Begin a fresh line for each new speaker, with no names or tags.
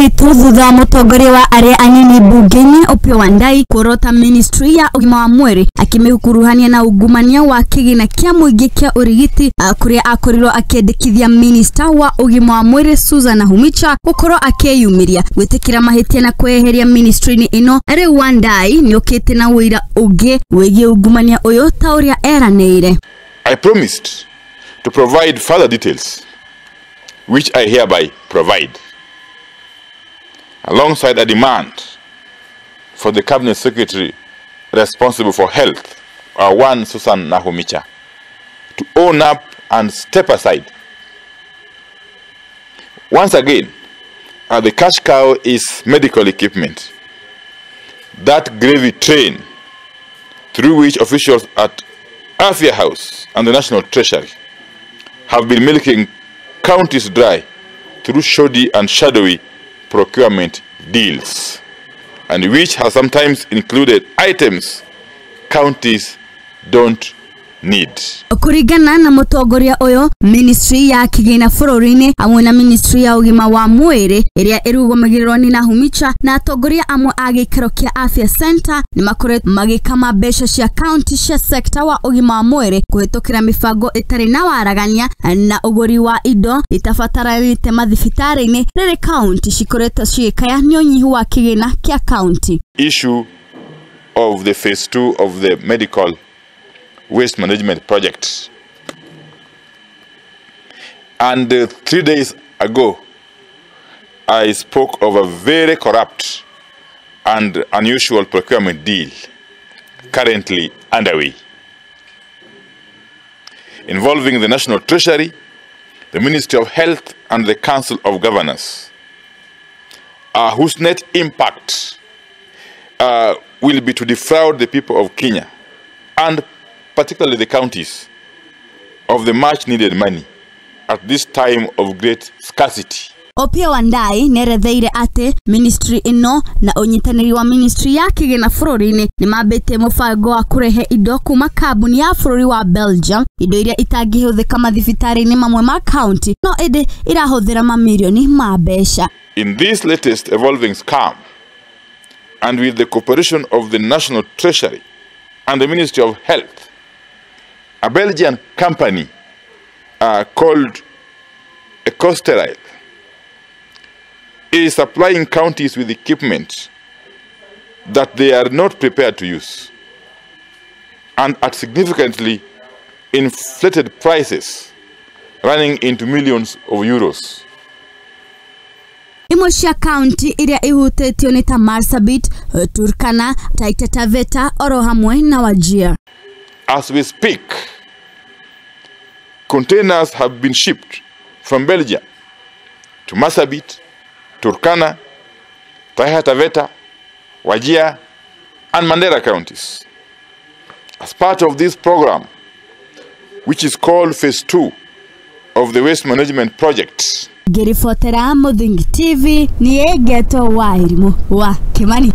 Muritu thutha mutongoria wa aria anini mbunge-ini Opiyo wandayi kurota ministry ya ugima wa mwiri akimihukuruhania na ungumania wa kigina kia muingi kia urigiti kuria akorirwo akiendekithia minista wa ugima wa mwiri Susan Humicha gukorwo akiyumiria gwitikira mahitia na kweheria ministry-ini ino. Ari wandayi niokite na wira ungi wigie ungumania uyu ta uria eranire.
I promised to provide further details, which I hereby provide, alongside a demand for the Cabinet Secretary responsible for health, one Susan Humicha, to own up and step aside. Once again, the cash cow is medical equipment. That gravy train through which officials at Afia House and the National Treasury have been milking counties dry through shoddy and shadowy procurement deals, and which has sometimes included items counties don't need.
Kurigana na Mutongoria uyu, ministry ya kigina bururi-ini amwe na ministry ya ugima wa mwiri iria irugomagirirwo ni Humicha na atongoria amwe a gikaro kia Afya Center ni makoretwo magikama mbeca cia county cia sector wa ugima wa mwiri kuhitukira mibango itari na waragania na uguri wa indo itabatararite mathibitari-ini riri county cikoretwo cigikaya ni unyihu wa kigina kia county.
Issue of the phase 2 of the medical waste management project, and 3 days ago I spoke of a very corrupt and unusual procurement deal currently underway involving the National Treasury, the Ministry of Health and the Council of Governors, whose net impact will be to defraud the people of Kenya and particularly the counties of the much needed money at this time of great scarcity.
Opiyo wandayi neretheire ati ministry ino na unyitaniri wa ministry ya kigina bururi-ini ni mambite mubango wa kurehe indo kuma kambuni ya bururi wa Belgium, indo iria itangihuthika mathibitari-ini mamwe ma county no indi irahuthira mamilioni ma mbeca.
In this latest evolving scam, and with the cooperation of the National Treasury and the Ministry of Health, a Belgian company called Iguuri is supplying counties with equipment that they are not prepared to use, and at significantly inflated prices running into millions of euros.
Imwe cia county iria ihutitio ni ta Marsabit, Turkana, Taita Taveta, oro hamwe na Wajir.
As we speak, containers have been shipped from Belgium to Marsabit, Turkana, Taita Taveta, Wajir, and Mandera counties as part of this program, which is called Phase 2 of the Waste Management Project.
Ngiribotera Muingi TV ni egeto Wairimu wa Kimani.